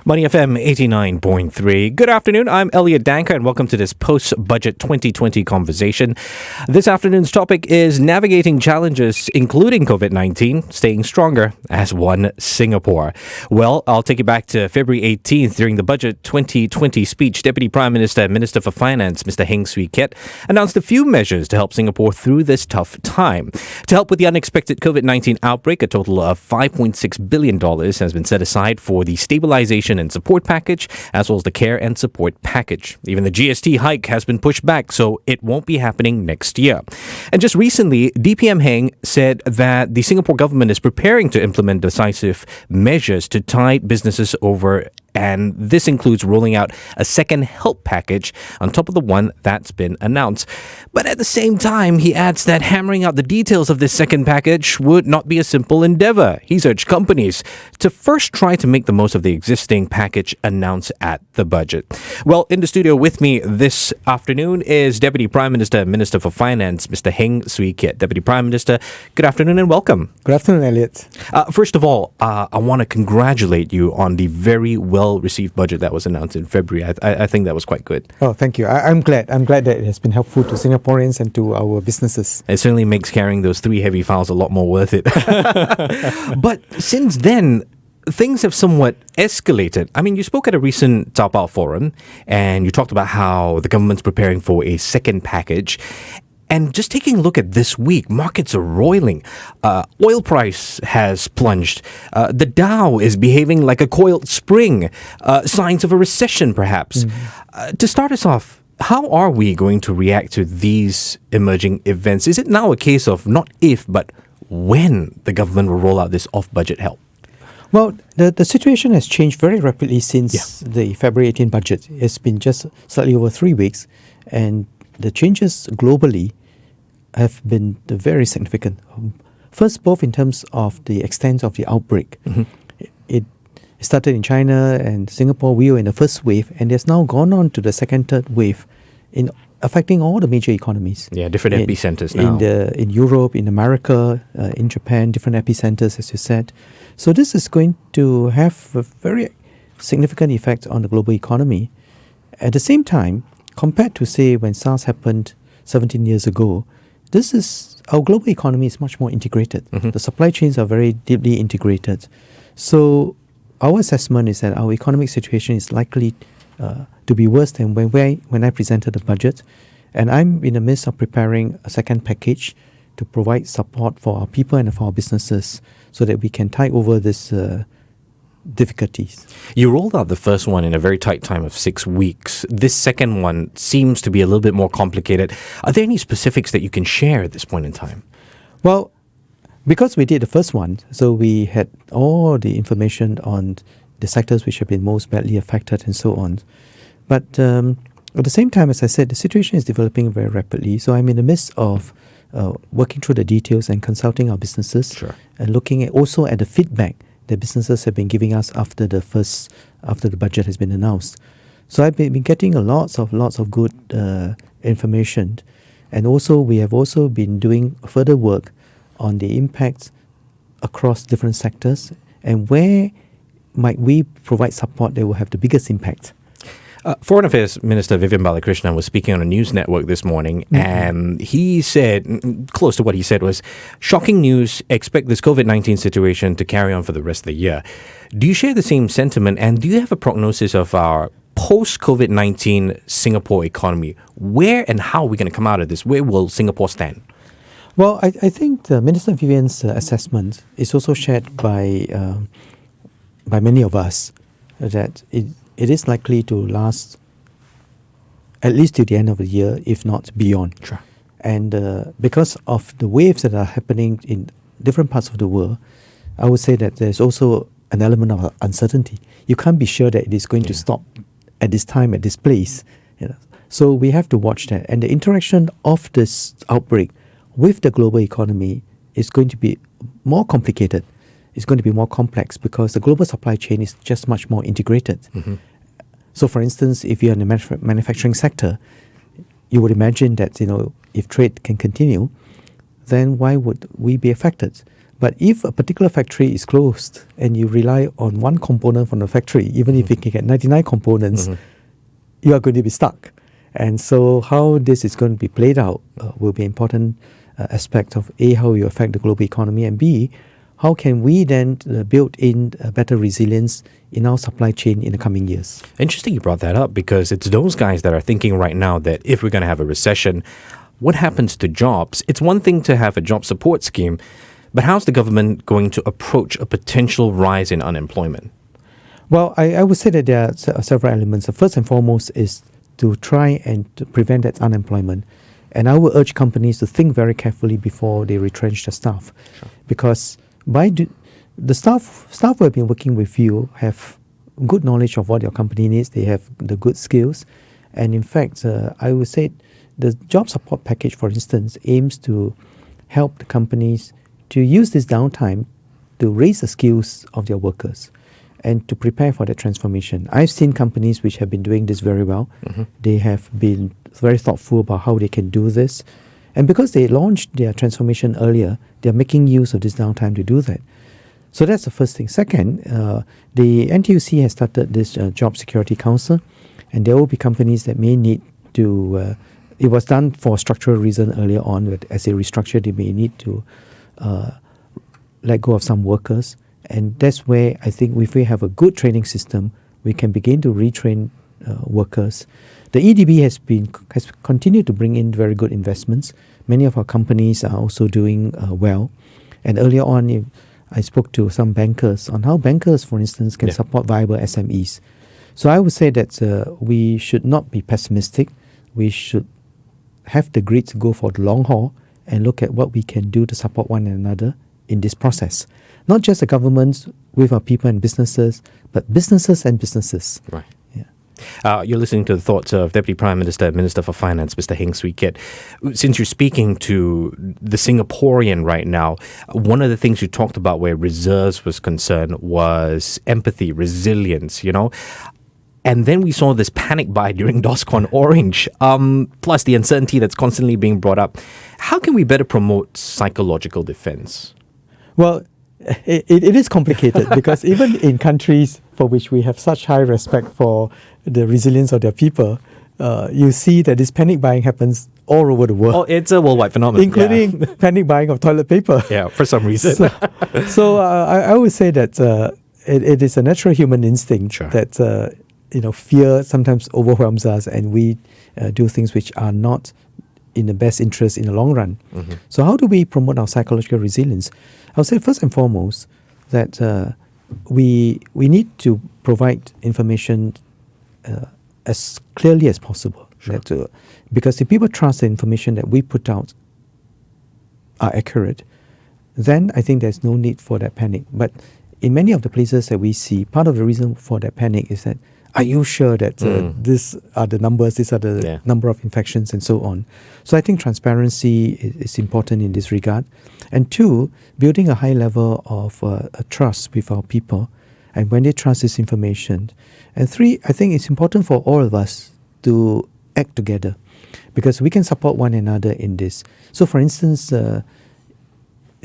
Money FM 89.3. Good afternoon, I'm Elliott Danker and welcome to this post-budget 2020 conversation. This afternoon's topic is navigating challenges including COVID-19, staying stronger as one Singapore. Well, I'll take you back to February 18th during the Budget 2020 speech. Deputy Prime Minister and Minister for Finance, Mr. Heng Swee Keat, announced a few measures to help Singapore through this tough time. To help with the unexpected COVID-19 outbreak, a total of $5.6 billion has been set aside for the stabilization and support package, as well as the care and support package. Even the GST hike has been pushed back, so it won't be happening next year. And just recently, DPM Heng said that the Singapore government is preparing to implement decisive measures to tide businesses over, and this includes rolling out a second help package on top of the one that's been announced. But at the same time, he adds that hammering out the details of this second package would not be a simple endeavor. He's urged companies to first try to make the most of the existing package announced at the budget. Well, in the studio with me this afternoon is Deputy Prime Minister and Minister for Finance, Mr. Heng Swee Keat. Deputy Prime Minister, good afternoon and welcome. Good afternoon, Elliott. First of all, I want to congratulate you on the very well-received budget that was announced in February. I think that was quite good. Oh, thank you. I'm glad that it has been helpful to Singaporeans and to our businesses. It certainly makes carrying those 3 heavy files a lot more worth it. But since then, things have somewhat escalated. I mean, you spoke at a recent Taobao forum and you talked about how the government's preparing for a second package. And just taking a look at this week, markets are roiling. Oil price has plunged. The Dow is behaving like a coiled spring. Signs of a recession, perhaps. To start us off, how are we going to react to these emerging events? Is it now a case of not if, but when the government will roll out this off-budget help? Well, the situation has changed very rapidly since the February 18 budget. It's been just slightly over 3 weeks, and the changes globally have been very significant. First, both in terms of the extent of the outbreak. It started in China and Singapore. We were in the first wave, and it's now gone on to the second, third wave, in affecting all the major economies. Yeah, different epicenters now. In Europe, in America, in Japan, different epicenters, as you said. So this is going to have a very significant effect on the global economy. At the same time, compared to, say, when SARS happened 17 years ago, our global economy is much more integrated. The supply chains are very deeply integrated. So our assessment is that our economic situation is likely to be worse than when I presented the budget. And I'm in the midst of preparing a second package to provide support for our people and for our businesses so that we can tide over this difficulties. You rolled out the first one in a very tight time of 6 weeks. This second one seems to be a little bit more complicated. Are there any specifics that you can share at this point in time? Well, because we did the first one, so we had all the information on the sectors which have been most badly affected and so on. But at the same time, as I said, the situation is developing very rapidly. So I'm in the midst of working through the details and consulting our businesses. Sure. And looking also at the feedback that businesses have been giving us after the budget has been announced. So I've been getting lots of good information, and also we have also been doing further work on the impacts across different sectors and where might we provide support that will have the biggest impact. Foreign Affairs Minister Vivian Balakrishnan was speaking on a news network this morning, and he said, close to what he said was, shocking news, expect this COVID-19 situation to carry on for the rest of the year. Do you share the same sentiment, and do you have a prognosis of our post-COVID-19 Singapore economy? Where and how are we going to come out of this? Where will Singapore stand? Well, I think Minister Vivian's assessment is also shared by many of us, that it is likely to last at least till the end of the year, if not beyond. Sure. And because of the waves that are happening in different parts of the world, I would say that there's also an element of uncertainty. You can't be sure that it is going to stop at this time, at this place. So we have to watch that. And the interaction of this outbreak with the global economy is going to be more complicated. It's going to be more complex because the global supply chain is just much more integrated. So for instance, if you're in the manufacturing sector, you would imagine that, if trade can continue, then why would we be affected? But if a particular factory is closed and you rely on one component from the factory, even if you can get 99 components, you are going to be stuck. And so how this is going to be played out will be important aspect of A, how you affect the global economy, and B, how can we then build in better resilience in our supply chain in the coming years. Interesting you brought that up, because it's those guys that are thinking right now that if we're going to have a recession, what happens to jobs? It's one thing to have a job support scheme, but how's the government going to approach a potential rise in unemployment? Well, I would say that there are several elements. The first and foremost is to try and to prevent that unemployment. And I would urge companies to think very carefully before they retrench their staff. Sure. Because the staff who have been working with you have good knowledge of what your company needs. They have the good skills. And in fact, I would say the job support package, for instance, aims to help the companies to use this downtime to raise the skills of their workers and to prepare for that transformation. I've seen companies which have been doing this very well. They have been very thoughtful about how they can do this. And because they launched their transformation earlier, they're making use of this downtime to do that. So that's the first thing. Second, the NTUC has started this Job Security Council, and there will be companies that may need to, it was done for a structural reason earlier on, but as they restructure, they may need to let go of some workers. And that's where I think if we have a good training system, we can begin to retrain workers. The EDB has continued to bring in very good investments. Many of our companies are also doing well. And earlier on, I spoke to some bankers on how bankers, for instance, can support viable SMEs. So I would say that we should not be pessimistic. We should have the grit to go for the long haul and look at what we can do to support one another in this process. Not just the governments with our people and businesses, but businesses and businesses. Right. You're listening to the thoughts of Deputy Prime Minister and Minister for Finance, Mr. Heng Swee Keat. Since you're speaking to the Singaporean right now, one of the things you talked about where reserves was concerned was empathy, resilience, And then we saw this panic buy during DOSCON Orange, plus the uncertainty that's constantly being brought up. How can we better promote psychological defense? Well, it is complicated because even in countries for which we have such high respect for the resilience of their people, you see that this panic buying happens all over the world. Oh, it's a worldwide phenomenon. Including panic buying of toilet paper. Yeah, for some reason. So I would say that it is a natural human instinct that fear sometimes overwhelms us and we do things which are not in the best interest in the long run. So how do we promote our psychological resilience? I would say first and foremost that we need to provide information as clearly as possible. Because if people trust the information that we put out are accurate, then I think there's no need for that panic. But in many of the places that we see, part of the reason for that panic is that, are you sure that these are the numbers, these are the number of infections and so on? So I think transparency is important in this regard. And two, building a high level of trust with our people and when they trust this information. And three, I think it's important for all of us to act together because we can support one another in this. So for instance,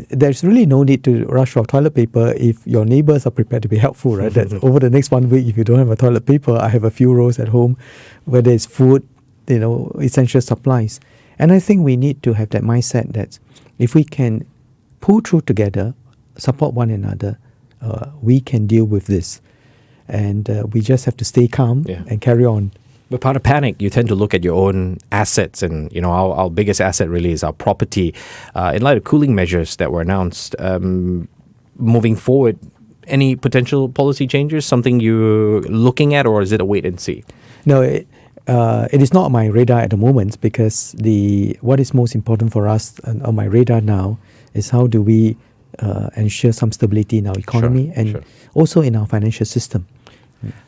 there's really no need to rush for toilet paper if your neighbors are prepared to be helpful, right? That over the next 1 week, if you don't have a toilet paper, I have a few rolls at home, whether it's food, essential supplies. And I think we need to have that mindset that if we can pull through together, support one another, we can deal with this. And we just have to stay calm and carry on. But part of panic, you tend to look at your own assets, and our biggest asset really is our property. In light of cooling measures that were announced, moving forward, any potential policy changes? Something you're looking at, or is it a wait and see? No, it is not on my radar at the moment because what is most important for us on my radar now is how do we ensure some stability in our economy and also in our financial system.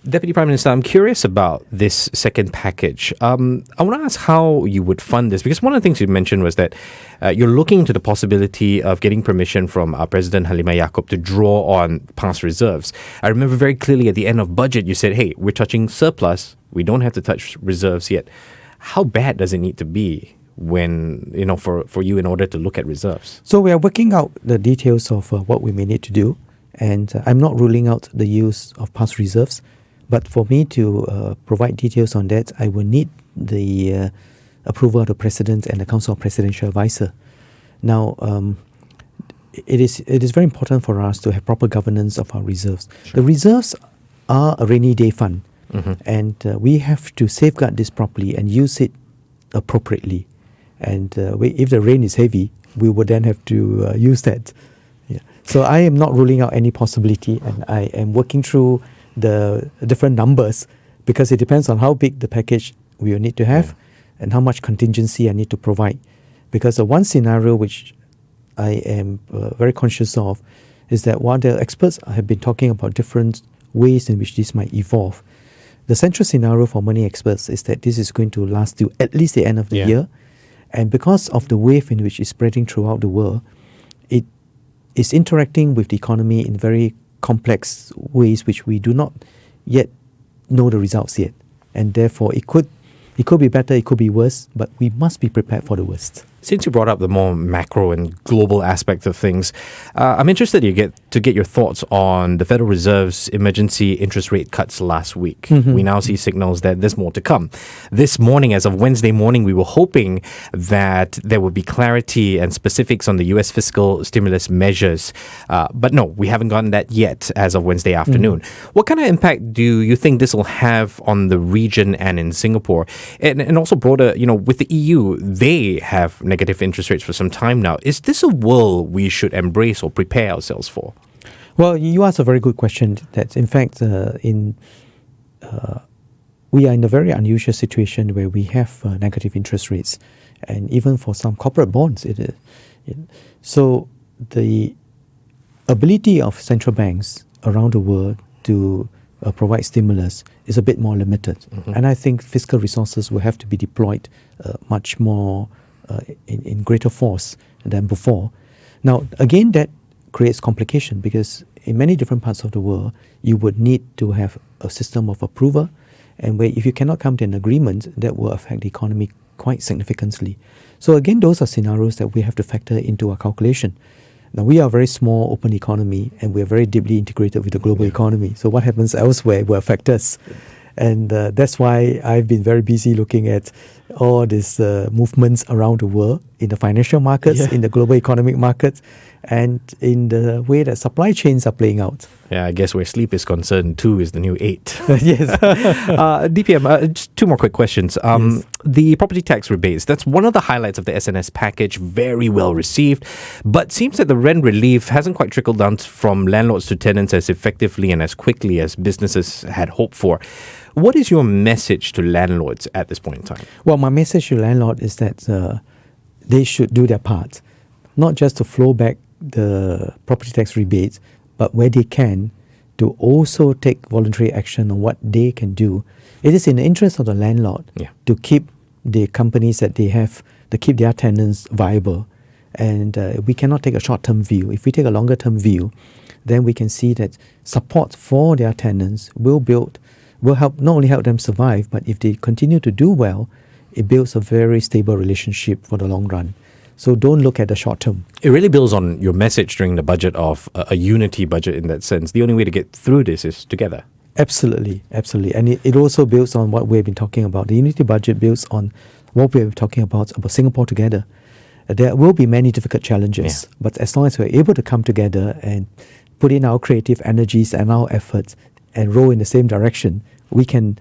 Deputy Prime Minister, I'm curious about this second package. I want to ask how you would fund this, because one of the things you mentioned was that you're looking into the possibility of getting permission from President Halimah Yacob to draw on past reserves. I remember very clearly at the end of budget, you said, hey, we're touching surplus. We don't have to touch reserves yet. How bad does it need to be when, for you in order to look at reserves? So we are working out the details of what we may need to do, and I'm not ruling out the use of past reserves, but for me to provide details on that, I will need the approval of the President and the Council of Presidential Advisor. Now, it is very important for us to have proper governance of our reserves. Sure. The reserves are a rainy day fund, and we have to safeguard this properly and use it appropriately. And if the rain is heavy, we would then have to use that. Yeah. So I am not ruling out any possibility, and I am working through the different numbers, because it depends on how big the package we will need to have and how much contingency I need to provide. Because the one scenario which I am very conscious of is that while the experts have been talking about different ways in which this might evolve, the central scenario for many experts is that this is going to last till at least the end of the year. And because of the wave in which it's spreading throughout the world, it is interacting with the economy in very complex ways which we do not yet know the results yet. And therefore, it could be better, it could be worse, but we must be prepared for the worst. Since you brought up the more macro and global aspect of things, I'm interested to get your thoughts on the Federal Reserve's emergency interest rate cuts last week. We now see signals that there's more to come. This morning, as of Wednesday morning, we were hoping that there would be clarity and specifics on the US fiscal stimulus measures. But no, we haven't gotten that yet as of Wednesday afternoon. What kind of impact do you think this will have on the region and in Singapore? And also broader, with the EU, they have negative interest rates for some time now. Is this a world we should embrace or prepare ourselves for? Well, you asked a very good question. That in fact, we are in a very unusual situation where we have negative interest rates, and even for some corporate bonds, it is. So the ability of central banks around the world to provide stimulus is a bit more limited, and I think fiscal resources will have to be deployed much more in greater force than before. Now, again, that creates complication, because in many different parts of the world, you would need to have a system of approval, and where if you cannot come to an agreement, that will affect the economy quite significantly. So again, those are scenarios that we have to factor into our calculation. Now, we are a very small open economy, and we are very deeply integrated with the global economy. So what happens elsewhere will affect us. And that's why I've been very busy looking at all these movements around the world in the financial markets, in the global economic markets, and in the way that supply chains are playing out. Yeah, I guess where sleep is concerned, 2 is the new 8. Yes. DPM, just 2 more quick questions. The property tax rebates, that's one of the highlights of the SNS package, very well received, but seems that the rent relief hasn't quite trickled down from landlords to tenants as effectively and as quickly as businesses had hoped for. What is your message to landlords at this point in time? Well, my message to landlords is that they should do their part, not just to flow back the property tax rebates, but where they can, to also take voluntary action on what they can do. It is in the interest of the landlord to keep the companies that they have, to keep their tenants viable. And we cannot take a short-term view. If we take a longer-term view, then we can see that support for their tenants will help, not only help them survive, but if they continue to do well, it builds a very stable relationship for the long run. So don't look at the short term. It really builds on your message during the budget of a unity budget in that sense. The only way to get through this is together. Absolutely. And it also builds on what we've been talking about. The unity budget builds on what we've been talking about Singapore together. There will be many difficult challenges, but as long as we're able to come together and put in our creative energies and our efforts and row in the same direction, we can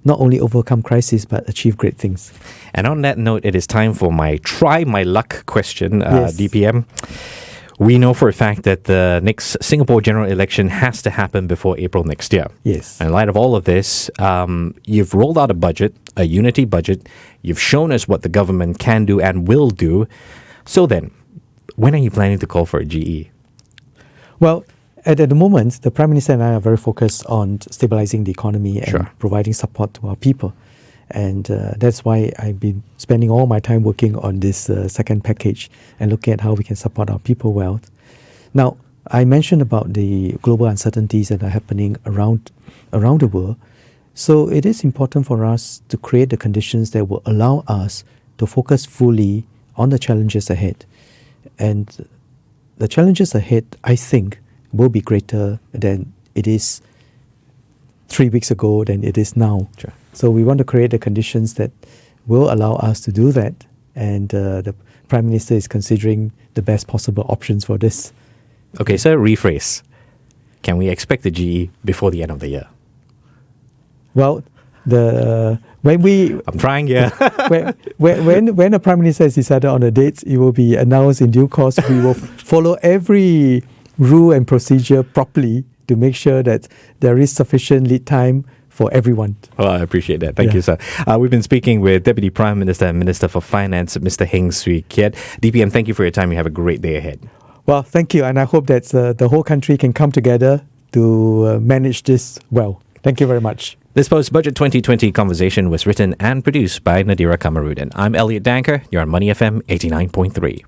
not only overcome crises, but achieve great things. And on that note, it is time for my try my luck question, DPM. We know for a fact that the next Singapore general election has to happen before April next year. Yes. In light of all of this, you've rolled out a budget, a unity budget. You've shown us what the government can do and will do. So then, when are you planning to call for a GE? Well, at the moment, the Prime Minister and I are very focused on stabilizing the economy and providing support to our people. And that's why I've been spending all my time working on this second package and looking at how we can support our people well. Now, I mentioned about the global uncertainties that are happening around the world. So it is important for us to create the conditions that will allow us to focus fully on the challenges ahead. And the challenges ahead, I think, will be greater than it is 3 weeks ago than it is now. Sure. So we want to create the conditions that will allow us to do that. And the Prime Minister is considering the best possible options for this. Okay, so rephrase. Can we expect the GE before the end of the year? Well, I'm trying, yeah. when the Prime Minister has decided on the dates, it will be announced in due course. We will follow every rule and procedure properly to make sure that there is sufficient lead time for everyone. Well, I appreciate that. Thank you, sir. We've been speaking with Deputy Prime Minister and Minister for Finance, Mr. Heng Swee Keat. DPM, thank you for your time. You have a great day ahead. Well, thank you. And I hope that the whole country can come together to manage this well. Thank you very much. This post-budget 2020 conversation was written and produced by Nadira Kamarudin. I'm Elliott Danker. You're on Money FM 89.3.